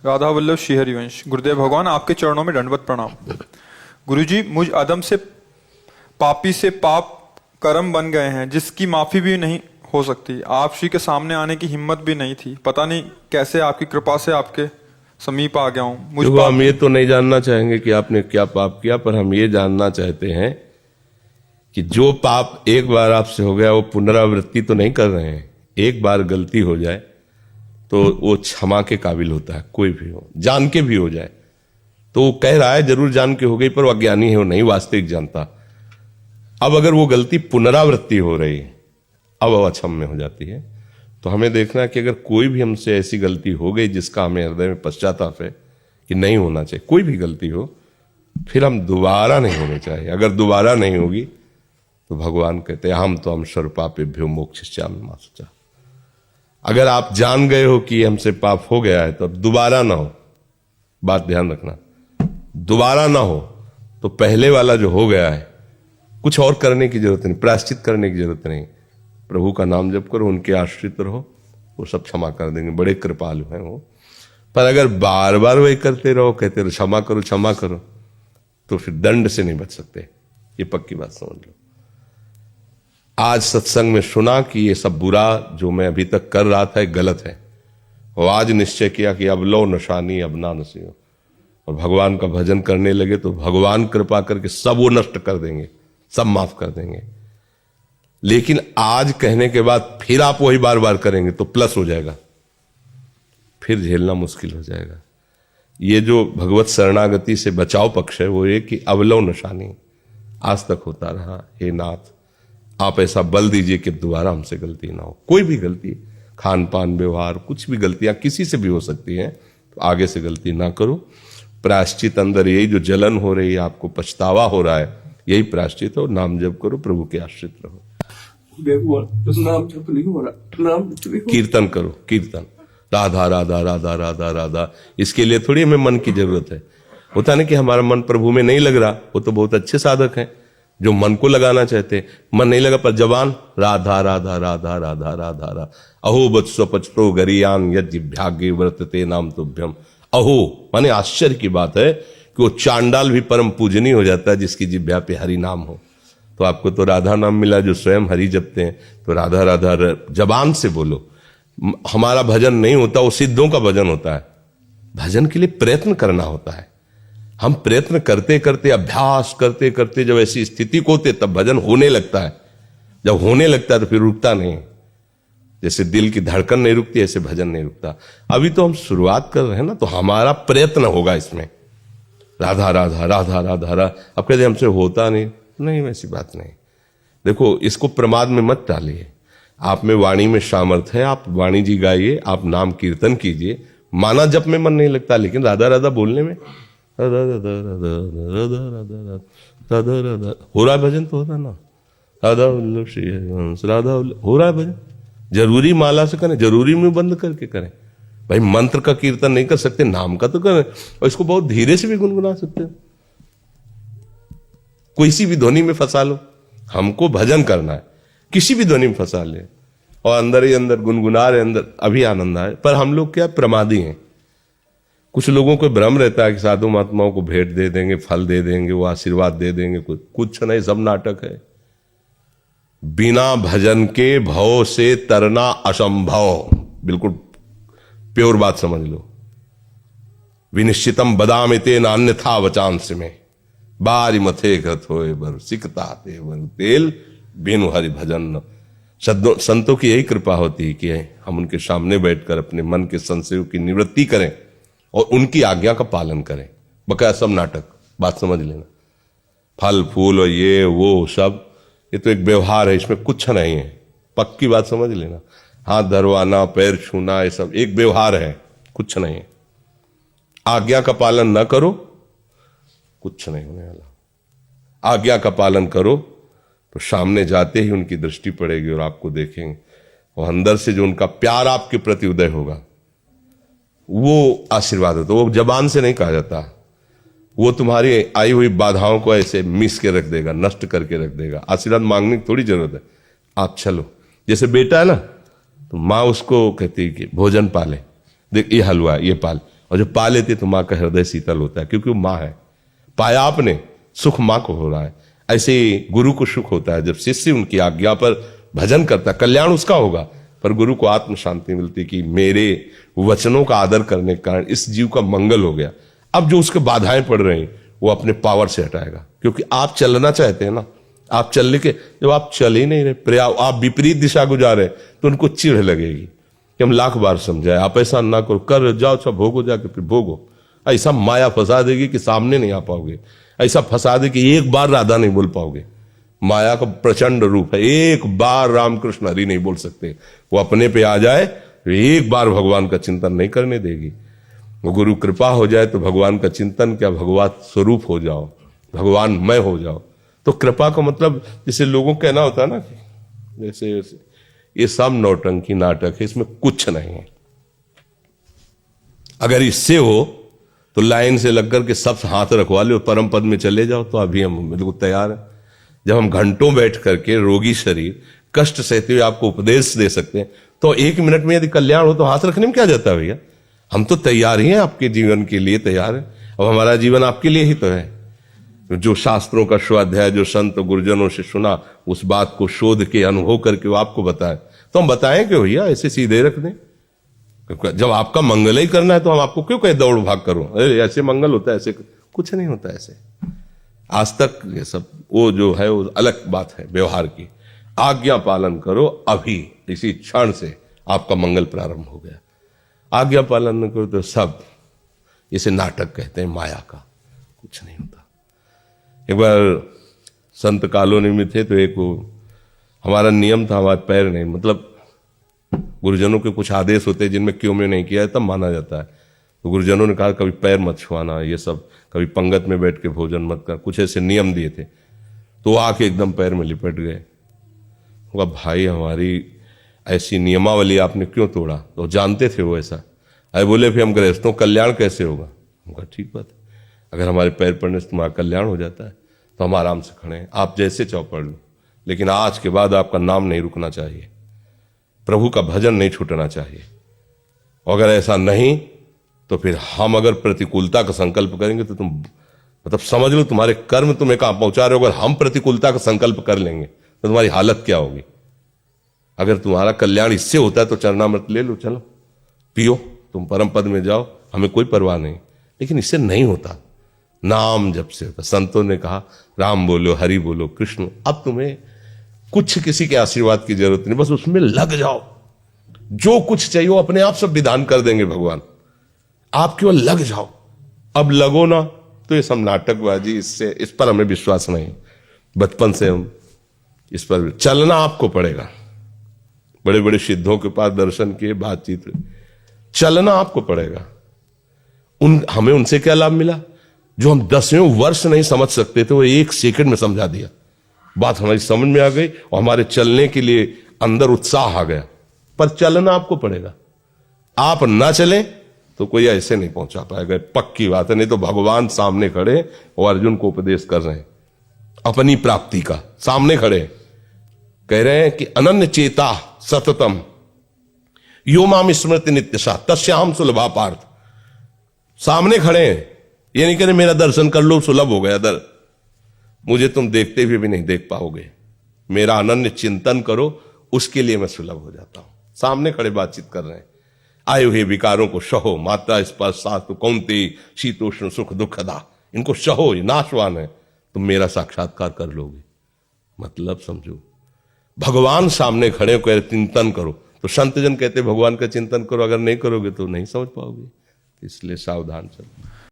राधा वल्लभ श्री हरिवंश। गुरुदेव भगवान, आपके चरणों में दंडवत प्रणाम। गुरुजी, मुझ अदम से पापी से पाप कर्म बन गए हैं जिसकी माफी भी नहीं हो सकती। आप श्री के सामने आने की हिम्मत भी नहीं थी। पता नहीं कैसे आपकी कृपा से आपके समीप आ गया हूँ। मुझ देखो, हम ये तो नहीं जानना चाहेंगे कि आपने क्या पाप किया, पर हम ये जानना चाहते हैं कि जो पाप एक बार आपसे हो गया वो पुनरावृत्ति तो नहीं कर रहे हैं। एक बार गलती हो जाए तो वो क्षमा के काबिल होता है, कोई भी हो, जान के भी हो जाए। तो वो कह रहा है जरूर जान के हो गई, पर वो अज्ञानी है, वो नहीं वास्तविक जानता। अब अगर वो गलती पुनरावृत्ति हो रही है, अब वो अक्षम्य हो जाती है। तो हमें देखना है कि अगर कोई भी हमसे ऐसी गलती हो गई जिसका हमें हृदय में पश्चाताप है कि नहीं होना चाहिए, कोई भी गलती हो, फिर हम दोबारा नहीं होनी चाहिए। अगर दोबारा नहीं होगी तो भगवान कहते हैं हम तो हम सर्वपापेभ्यो मोक्षयिष्यामि मा शुचः। अगर आप जान गए हो कि हमसे पाप हो गया है तो अब दोबारा ना हो। बात ध्यान रखना, दोबारा ना हो तो पहले वाला जो हो गया है कुछ और करने की जरूरत नहीं, प्रायश्चित करने की जरूरत नहीं। प्रभु का नाम जप करो, उनके आश्रित रहो, वो सब क्षमा कर देंगे, बड़े कृपालु हैं वो। पर अगर बार बार वही करते रहो, कहते रहो क्षमा करो क्षमा करो, तो फिर दंड से नहीं बच सकते। ये पक्की बात समझ लो। आज सत्संग में सुना कि ये सब बुरा जो मैं अभी तक कर रहा था गलत है, और आज निश्चय किया कि अब लो नशानी अब ना नसीहो, और भगवान का भजन करने लगे तो भगवान कृपा करके सब वो नष्ट कर देंगे, सब माफ कर देंगे। लेकिन आज कहने के बाद फिर आप वही बार बार करेंगे तो प्लस हो जाएगा, फिर झेलना मुश्किल हो जाएगा। ये जो भगवत शरणागति से बचाव पक्ष है वो ये कि अवलव नशानी आज तक होता रहा। हे नाथ, आप ऐसा बल दीजिए कि दोबारा हमसे गलती ना हो। कोई भी गलती, खान पान व्यवहार, कुछ भी गलतियां किसी से भी हो सकती हैं, तो आगे से गलती ना करो। प्रायश्चित अंदर यही जो जलन हो रही है, आपको पछतावा हो रहा है, यही प्रायश्चित हो। नाम जप करो, प्रभु के आश्रित रहो, नाम जप नहीं हो रहा, नाम कीर्तन करो, कीर्तन राधा राधा राधा राधा राधा। इसके लिए थोड़ी हमें मन की जरूरत है। होता नहीं कि हमारा मन प्रभु में नहीं लग रहा, वो तो बहुत अच्छे साधक हैं जो मन को लगाना चाहते, मन नहीं लगा पर जबान राधा राधा राधा राधा राधा राधा। अहो वत्सो पचतो गरियान यज्ञाग्य व्रतते नाम तुभ्यम। अहो माने आश्चर्य की बात है कि वो चांडाल भी परम पूजनीय हो जाता है जिसकी जिह्वा पे हरि नाम हो। तो आपको तो राधा नाम मिला जो स्वयं हरि जपते हैं, तो राधा राधा जबान से बोलो। हमारा भजन नहीं होता, वो सिद्धों का भजन होता है। भजन के लिए प्रयत्न करना होता है। हम प्रयत्न करते करते, अभ्यास करते करते जब ऐसी स्थिति को होते तब भजन होने लगता है। जब होने लगता है तो फिर रुकता नहीं। जैसे दिल की धड़कन नहीं रुकती, ऐसे भजन नहीं रुकता। अभी तो हम शुरुआत कर रहे हैं ना, तो हमारा प्रयत्न होगा इसमें। राधा राधा राधा राधा राधा। अब कहते हमसे होता नहीं, वैसी बात नहीं। देखो, इसको प्रमाद में मत डालिए। आप में वाणी में सामर्थ्य है, आप वाणी जी गाइए, आप नाम कीर्तन कीजिए। माना जप में मन नहीं लगता, लेकिन राधा राधा बोलने में राधा राधा राधा राधा राधा राधा राधा हो रहा है भजन, तो होता ना। राधा वल्लभ श्री हरिवंश, राधा हो रहा है भजन। जरूरी माला से करें, जरूरी में बंद करके करें। भाई मंत्र का कीर्तन नहीं कर सकते, नाम का तो करें, और इसको बहुत धीरे से भी गुनगुना सकते हो। कोई सी भी ध्वनि में फंसा लो, हमको भजन करना है, किसी भी ध्वनि में फंसा ले और अंदर ही अंदर गुनगुना रहे, अंदर अभी आनंद आए। पर हम लोग क्या प्रमादी हैं। कुछ लोगों को भ्रम रहता है कि साधु महात्माओं को भेंट दे देंगे, फल दे देंगे, वो आशीर्वाद दे देंगे। कुछ नहीं, सब नाटक है। बिना भजन के भव से तरना असंभव। बिल्कुल प्योर बात समझ लो। विनिश्चितम बदामिते नान्यथा वचांस में बारी मथे गत होए बर सिकता ते बर तेल बिनु हरि भजन। संतों की यही कृपा होती है कि हम उनके सामने बैठकर अपने मन के संशयों की निवृत्ति करें और उनकी आज्ञा का पालन करें। बकाया सब नाटक, बात समझ लेना। फल फूल और ये वो सब, ये तो एक व्यवहार है, इसमें कुछ नहीं है। पक्की बात समझ लेना। हाथ धरवाना, पैर छूना, ये सब एक व्यवहार है, कुछ नहीं है। आज्ञा का पालन न करो, कुछ नहीं होने वाला। आज्ञा का पालन करो तो सामने जाते ही उनकी दृष्टि पड़ेगी और आपको देखेंगे, और अंदर से जो उनका प्यार आपके प्रति उदय होगा वो आशीर्वाद होता है। वो जबान से नहीं कहा जाता, वो तुम्हारी आई हुई बाधाओं को ऐसे मिस के रख देगा, नष्ट करके रख देगा। आशीर्वाद मांगने की थोड़ी जरूरत है। आप चलो, जैसे बेटा है ना, तो माँ उसको कहती है कि भोजन पाले, देख ये हलवा ये पाल, और जब पा लेती है तो माँ का हृदय शीतल होता है, क्योंकि वो माँ है। पाया आपने, सुख माँ को हो रहा है। ऐसे ही गुरु को सुख होता है जब शिष्य उनकी आज्ञा पर भजन करता है, कल्याण उसका होगा, पर गुरु को आत्म शांति मिलती कि मेरे वचनों का आदर करने के कारण इस जीव का मंगल हो गया। अब जो उसके बाधाएं पड़ रही वो अपने पावर से हटाएगा, क्योंकि आप चलना चाहते हैं ना, आप चलने के, जब आप चल ही नहीं रहे, आप विपरीत दिशा गुजारे तो उनको चिढ़ लगेगी कि हम लाख बार समझाए, आप ऐसा ना करो, कर जाओ, सब भोगो, जाके फिर भोगो। ऐसा माया फंसा देगी कि सामने नहीं आ पाओगे, ऐसा फंसा दे कि एक बार राधा नहीं बोल पाओगे। माया का प्रचंड रूप है, एक बार रामकृष्ण हरि नहीं बोल सकते। वो अपने पे आ जाए तो एक बार भगवान का चिंतन नहीं करने देगी। वो गुरु कृपा हो जाए तो भगवान का चिंतन क्या, भगवान स्वरूप हो जाओ, भगवान मय हो जाओ। तो कृपा का मतलब जैसे लोगों को कहना होता है ना, जैसे ये सब नौटंकी नाटक है, इसमें कुछ नहीं है। अगर इससे हो तो लाइन से लगकर के सब हाथ रखवा लो, परम पद में चले जाओ, तो अभी हम बिल्कुल तैयार हैं। जब हम घंटों बैठ करके रोगी शरीर कष्ट सहते हुए आपको उपदेश दे सकते हैं, तो 1 मिनट में यदि कल्याण हो तो हाथ रखने में क्या जाता है भैया। हम तो तैयार ही हैं, आपके जीवन के लिए तैयार है। अब हमारा जीवन आपके लिए ही तो है। जो शास्त्रों का स्वाध्याय जो संत गुरुजनों से सुना, उस बात को शोध के अनुभव करके वो आपको बताए, तो हम बताएं कि भैया ऐसे सीधे रख दें। जब आपका मंगल ही करना है तो हम आपको क्यों कहे दौड़ भाग करो, अरे ऐसे मंगल होता है, ऐसे कुछ नहीं होता ऐसे। आज तक ये सब वो जो है वो अलग बात है व्यवहार की। आज्ञा पालन करो, अभी इसी क्षण से आपका मंगल प्रारंभ हो गया। आज्ञा पालन न करो तो सब इसे नाटक कहते हैं, माया का कुछ नहीं होता। एक बार संत कॉलोनी में थे तो एक हमारा नियम था, हमारे पैर नहीं, मतलब गुरुजनों के कुछ आदेश होते हैं जिनमें क्यों में नहीं किया है तब माना जाता है। तो गुरुजनों ने कहा कभी पैर मत छुआना, ये सब, कभी पंगत में बैठ के भोजन मत कर, कुछ ऐसे नियम दिए थे। तो आके एकदम पैर में लिपट गए। कहा भाई हमारी ऐसी नियमावली आपने क्यों तोड़ा? तो जानते थे वो ऐसा। अरे बोले फिर हम गृहस्थों कल्याण कैसे होगा? कहा ठीक बात है, अगर हमारे पैर पड़ने से तुम्हारा कल्याण हो जाता है तो हम आराम से खड़े हैं, आप जैसे चाहो पढ़ लो, लेकिन आज के बाद आपका नाम नहीं रुकना चाहिए, प्रभु का भजन नहीं छूटना चाहिए। अगर ऐसा नहीं तो फिर हम अगर प्रतिकूलता का संकल्प करेंगे तो तुम मतलब समझ लो तुम्हारे कर्म तुम्हें कहां पहुंचा रहे हो। अगर हम प्रतिकूलता का संकल्प कर लेंगे तो तुम्हारी हालत क्या होगी? अगर तुम्हारा कल्याण इससे होता है तो चरणामृत ले लो, चलो पियो, तुम परम पद में जाओ, हमें कोई परवाह नहीं। लेकिन इससे नहीं होता, नाम जब से होता। संतों ने कहा राम बोलो, हरि बोलो, कृष्ण। अब तुम्हें कुछ किसी के आशीर्वाद की जरूरत नहीं, बस उसमें लग जाओ। जो कुछ चाहिए अपने आप सब विधान कर देंगे भगवान, आप केवल लग जाओ। अब लगो ना तो ये सब नाटकबाजी, इससे इस पर हमें विश्वास नहीं। बचपन से हम इस पर चलना आपको पड़ेगा। बड़े बड़े सिद्धों के पास दर्शन किए, बातचीत, चलना आपको पड़ेगा। हमें उनसे क्या लाभ मिला? जो हम 10वें वर्ष नहीं समझ सकते थे वो 1 सेकंड में समझा दिया। बात हमारी समझ में आ गई और हमारे चलने के लिए अंदर उत्साह आ गया। पर चलना आपको पड़ेगा। आप ना चलें तो कोई ऐसे नहीं पहुंचा पाएगा, पक्की बात है। नहीं तो भगवान सामने खड़े और अर्जुन को उपदेश कर रहे हैं अपनी प्राप्ति का। सामने खड़े कह रहे हैं कि अनन्य चेता सततम यो माम स्मृति नित्यशा तस्याम सुलभा पार्थ। सामने खड़े हैं, ये नहीं कह रहे मेरा दर्शन कर लो सुलभ हो गया दर, मुझे तुम देखते हुए भी नहीं देख पाओगे, मेरा अनन्य चिंतन करो, उसके लिए मैं सुलभ हो जाता हूं। सामने खड़े बातचीत कर रहे हैं। आए हुए विकारों को सहो, मात्रा स्पर्श सातु कौंते शीतोष्ण सुख दुखदा, इनको सहो, ये नाशवान है, तुम मेरा साक्षात्कार कर लोगे। मतलब समझो, भगवान सामने खड़े हो, कह चिंतन करो। तो संत जन कहते भगवान का चिंतन करो, अगर नहीं करोगे तो नहीं समझ पाओगे। इसलिए सावधान चलो।